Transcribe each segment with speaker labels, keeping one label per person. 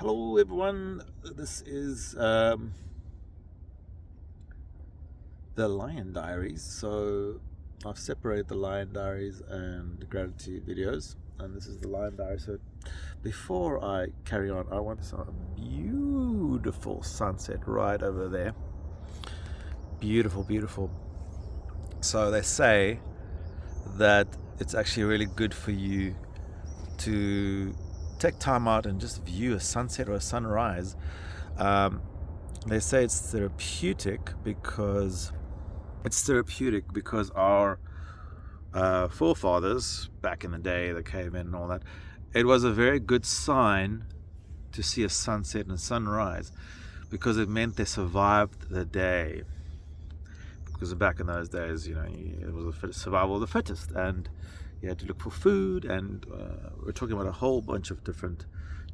Speaker 1: Hello everyone, this is the Lion Diaries. So I've separated the Lion Diaries and the gratitude videos, and this is the Lion Diary. So before I carry on, I want some beautiful sunset right over there. Beautiful, beautiful. So they say that it's actually really good for you to take time out and just view a sunset or a sunrise. They say it's therapeutic because our forefathers back in the day, the cavemen and all that, it was a very good sign to see a sunset and a sunrise because it meant they survived the day. Because back in those days, it was the survival of the fittest, and you had to look for food, and we're talking about a whole bunch of different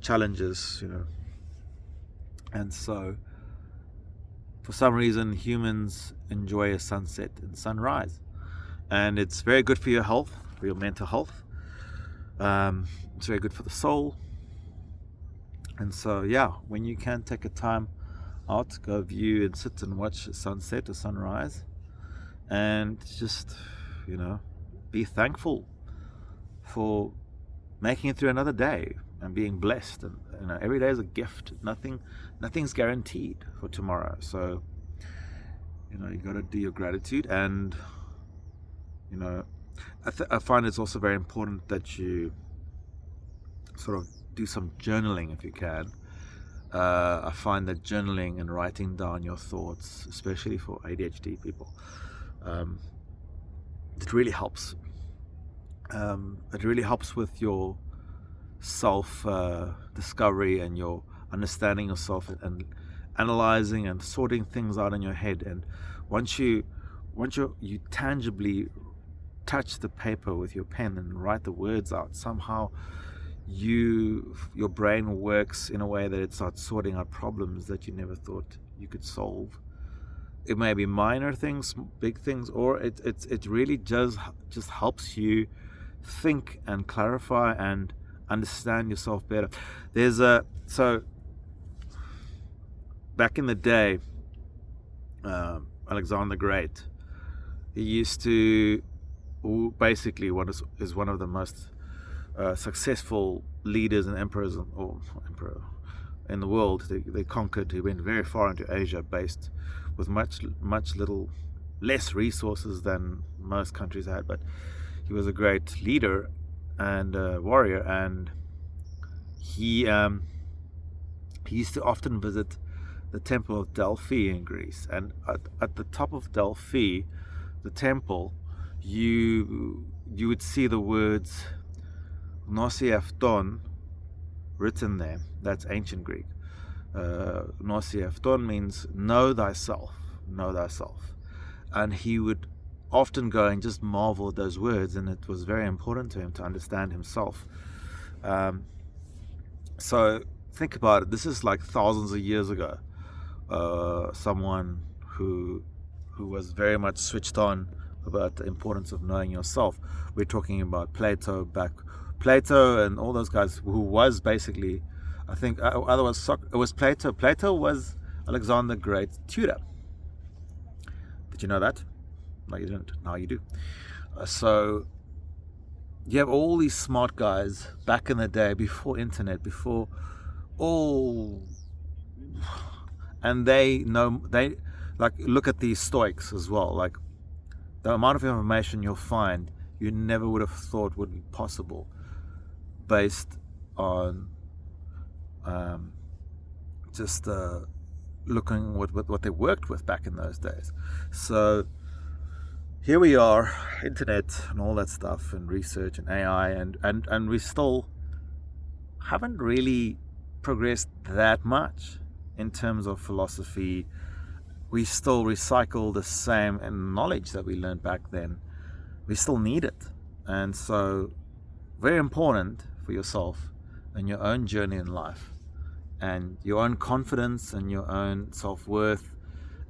Speaker 1: challenges, and so for some reason humans enjoy a sunset and sunrise, and it's very good for your health, for your mental health. It's very good for the soul, and so when you can take a time out, go view and sit and watch a sunset or sunrise, and just be thankful for making it through another day and being blessed. And every day is a gift. Nothing's guaranteed for tomorrow, so you got to do your gratitude. And I find it's also very important that you sort of do some journaling if you can. I find that journaling and writing down your thoughts, especially for ADHD people, it really helps. It really helps with your self discovery and your understanding yourself and analyzing and sorting things out in your head. And once you tangibly touch the paper with your pen and write the words out, somehow your brain works in a way that it starts sorting out problems that you never thought you could solve. It may be minor things, big things, or it really just helps you think and clarify and understand yourself better. So back in the day, Alexander the Great, he used to basically is one of the most successful leaders and emperor in the world. They conquered. He went very far into Asia, based with much less resources than most countries had, but he was a great leader and warrior, and he used to often visit the temple of Delphi in Greece. And at the top of Delphi, the temple, you would see the words Gnosiafton written there. That's ancient Greek. Gnosiafton means know thyself, and he would often go and just marvel at those words, and it was very important to him to understand himself. So think about it. This is like thousands of years ago. Someone who was very much switched on about the importance of knowing yourself. We're talking about Plato and all those guys, who was basically, I think, otherwise it was Plato. Plato was Alexander the Great's tutor. Did you know that? No, you didn't. Now you do. So you have all these smart guys back in the day, before internet, before all, and they look at these Stoics as well. Like the amount of information you'll find, you never would have thought would be possible, based on just looking what they worked with back in those days. So here we are, internet and all that stuff, and research and AI, and we still haven't really progressed that much in terms of philosophy. We still recycle the same knowledge that we learned back then. We still need it. And so very important for yourself and your own journey in life, and your own confidence and your own self-worth,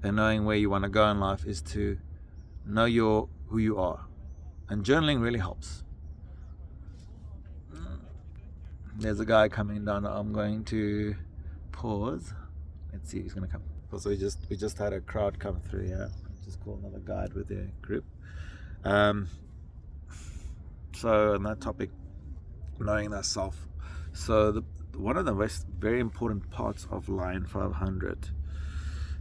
Speaker 1: and knowing where you want to go in life, is to know who you are. And journaling really helps. There's a guy coming down. I'm going to pause. Let's see who's going to come. So we just had a crowd come through here. Just call another guide with their group. So on that topic, knowing thyself. So one of the very important parts of Lion 500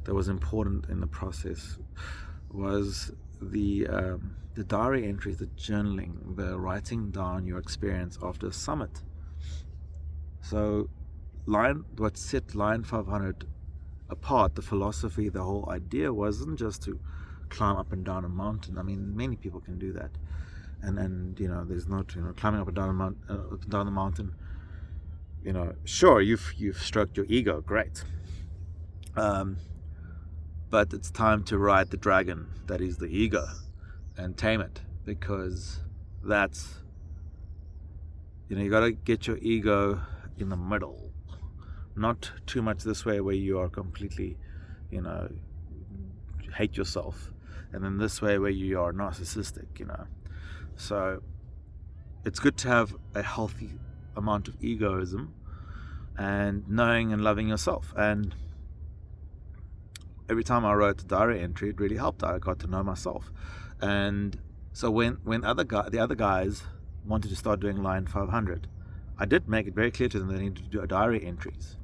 Speaker 1: that was important in the process was the diary entries, the journaling, the writing down your experience after a summit. So what set Lion 500 apart, the philosophy, the whole idea wasn't just to climb up and down a mountain. I mean, many people can do that, and there's not climbing up and down the mountain. Sure, you've stroked your ego, great, but it's time to ride the dragon that is the ego and tame it, because that's you got to get your ego in the middle. Not too much this way where you are completely, hate yourself, and then this way where you are narcissistic, So it's good to have a healthy amount of egoism and knowing and loving yourself. And every time I wrote a diary entry, it really helped. I got to know myself. And so when the other guys wanted to start doing Lion 500, I did make it very clear to them that they needed to do diary entries.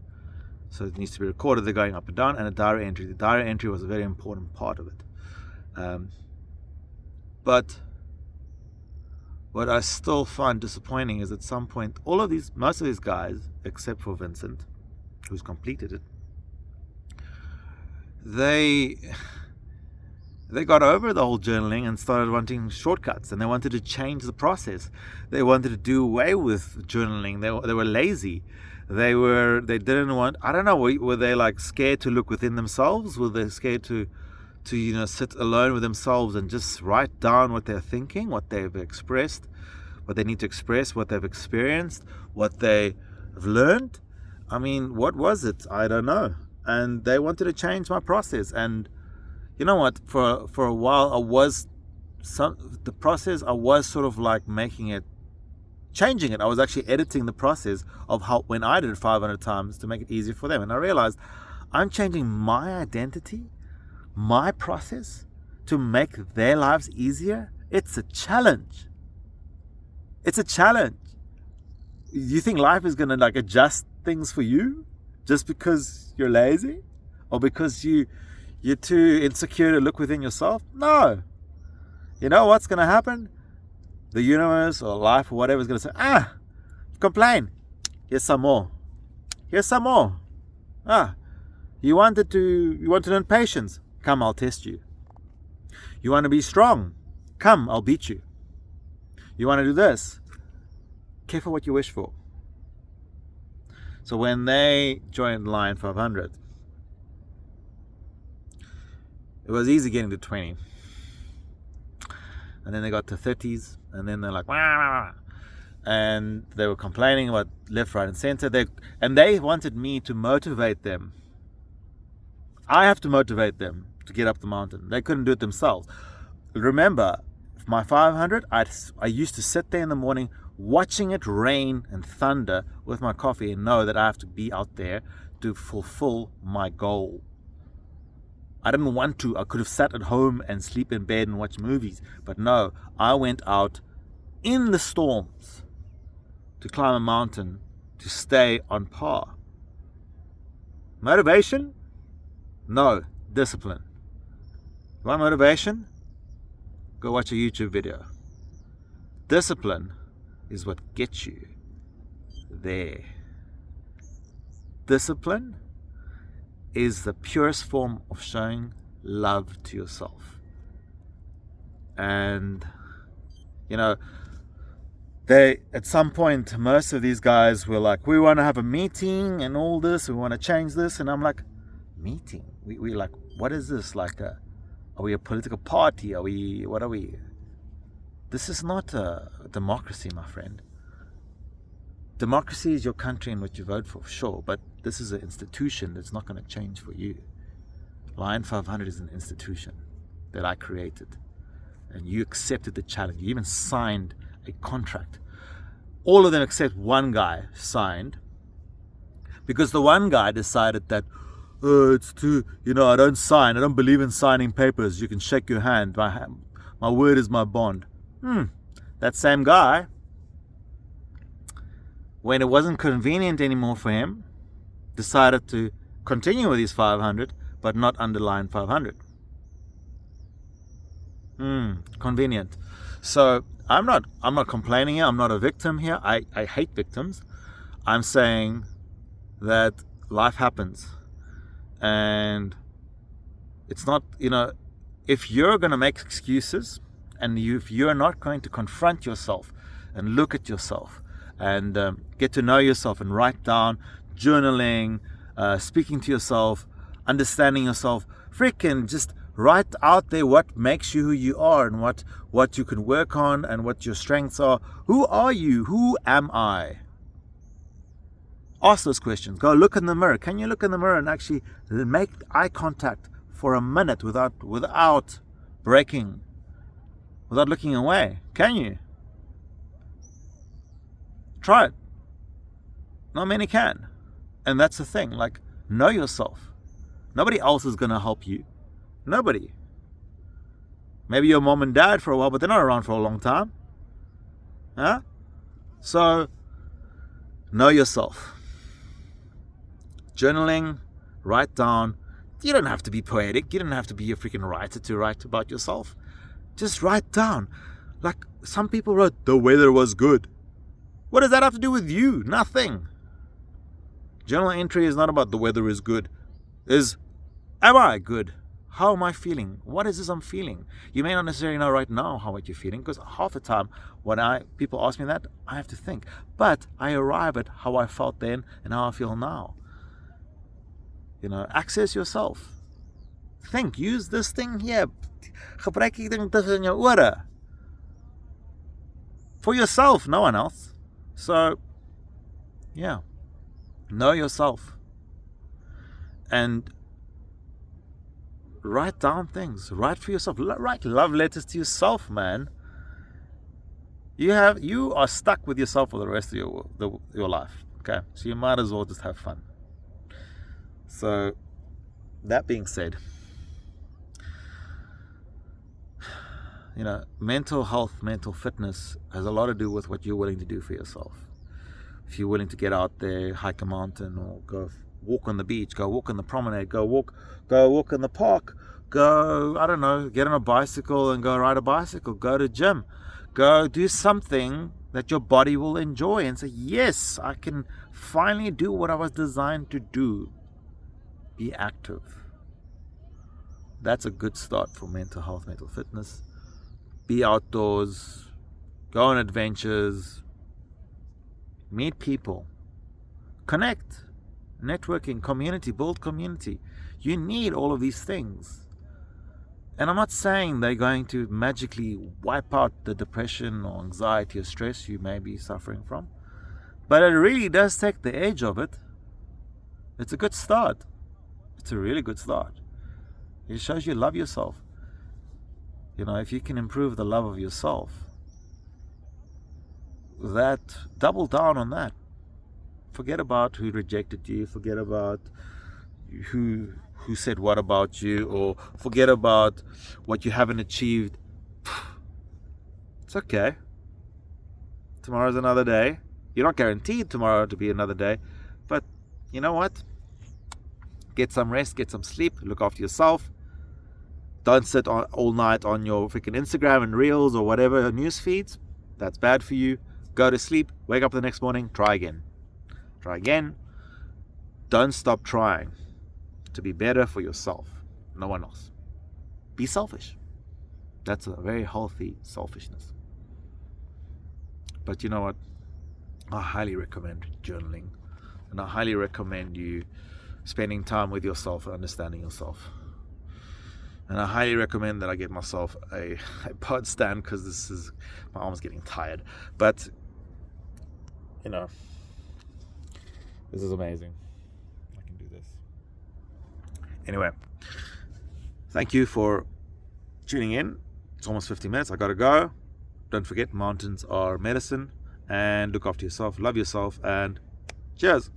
Speaker 1: So it needs to be recorded, they're going up and down, and a diary entry. The diary entry was a very important part of it. But what I still find disappointing is at some point, most of these guys, except for Vincent, who's completed it, they got over the whole journaling and started wanting shortcuts, and they wanted to change the process. They wanted to do away with journaling. They were lazy. They didn't want, I don't know, were they like scared to look within themselves? Were they scared to sit alone with themselves and just write down what they're thinking, what they've expressed, what they need to express, what they've experienced, what they have learned? I mean, what was it? I don't know. And they wanted to change my process. And you know what? For a while, I was sort of like changing it. I was actually editing the process of when I did it 500 times to make it easier for them. And I realized I'm changing my identity, my process, to make their lives easier. It's a challenge. It's a challenge. You think life is going to adjust things for you just because you're lazy, or because you're too insecure to look within yourself? No. You know what's going to happen? The universe or life or whatever is going to say, you complain. Here's some more. Here's some more. You want to learn patience. Come, I'll test you. You want to be strong. Come, I'll beat you. You want to do this. Careful what you wish for. So when they joined Lion 500, it was easy getting to 20. And then they got to 30s, and then they're like, wah, wah, wah. And they were complaining about left, right, and center. They wanted me to motivate them. I have to motivate them to get up the mountain. They couldn't do it themselves. Remember, my 500, I used to sit there in the morning watching it rain and thunder with my coffee and know that I have to be out there to fulfill my goal. I didn't want to. I could have sat at home and sleep in bed and watch movies. But no, I went out in the storms to climb a mountain to stay on par. Motivation? No. Discipline. You want motivation? Go watch a YouTube video. Discipline is what gets you there. Discipline is the purest form of showing love to yourself. And they, at some point, most of these guys were like, we want to have a meeting and all this, we want to change this. And I'm like, meeting? We like, what is this? Are we a political party? What are we? This is not a democracy, my friend. Democracy is your country and what you vote for, sure, but this is an institution that's not going to change for you. Lion 500 is an institution that I created, and you accepted the challenge. You even signed a contract. All of them except one guy signed, Because the one guy decided that, it's too, I don't believe in signing papers. You can shake your hand. My word is my bond. That same guy, when it wasn't convenient anymore for him, decided to continue with his 500, but not underline 500. Convenient. So I'm not complaining here. I'm not a victim here. I hate victims. I'm saying that life happens, and it's not, if you're going to make excuses, and if you're not going to confront yourself and look at yourself and get to know yourself and write down, journaling, speaking to yourself, understanding yourself, freaking just write out there what makes you who you are, and what you can work on, and what your strengths are. Who are you? Who am I? Ask those questions. Go look in the mirror. Can you look in the mirror and actually make eye contact for a minute without breaking, without looking away? Can you? Try it. Not many can. And that's the thing. Like, know yourself. Nobody else is going to help you. Nobody. Maybe your mom and dad for a while, but they're not around for a long time. Huh? So, know yourself. Journaling, write down. You don't have to be poetic. You don't have to be a freaking writer to write about yourself. Just write down. Like some people wrote, the weather was good. What does that have to do with you? Nothing. Journal entry is not about the weather is good. Am I good? How am I feeling? What is this I'm feeling? You may not necessarily know right now what you're feeling, because half the time when people ask me that, I have to think. But I arrive at how I felt then and how I feel now. Access yourself. Think. Use this thing here. Gebruik die ding tussen jou ore. For yourself, no one else. So, yeah. Know yourself. And write down things. Write for yourself. Write love letters to yourself, man. You are stuck with yourself for the rest of your life. Okay, so you might as well just have fun. So, that being said, mental health, mental fitness has a lot to do with what you're willing to do for yourself. If you're willing to get out there, hike a mountain, or go walk on the beach, go walk on the promenade, go walk in the park, go, I don't know, get on a bicycle and go ride a bicycle, go to gym, go do something that your body will enjoy and say, yes, I can finally do what I was designed to do. Be active. That's a good start for mental health, mental fitness. Be outdoors, go on adventures, meet people, connect, networking, community, build community. You need all of these things. And I'm not saying they're going to magically wipe out the depression or anxiety or stress you may be suffering from, but it really does take the edge of it. It's a good start. It's a really good start. It shows you love yourself. If you can improve the love of yourself, double down on that. Forget about who rejected you. Forget about who said what about you, or forget about what you haven't achieved. It's okay. Tomorrow's another day. You're not guaranteed tomorrow to be another day, but you know what? Get some rest, get some sleep, look after yourself. Don't sit all night on your freaking Instagram and Reels or whatever news feeds. That's bad for you. Go to sleep, wake up the next morning, try again. Try again. Don't stop trying to be better for yourself, no one else. Be selfish. That's a very healthy selfishness. But you know what? I highly recommend journaling, and I highly recommend you spending time with yourself and understanding yourself. And I highly recommend that I get myself a pod stand, because my arm's getting tired. But this is amazing. I can do this. Anyway, thank you for tuning in. It's almost 50 minutes. I gotta go. Don't forget, mountains are medicine. And look after yourself, love yourself, and cheers.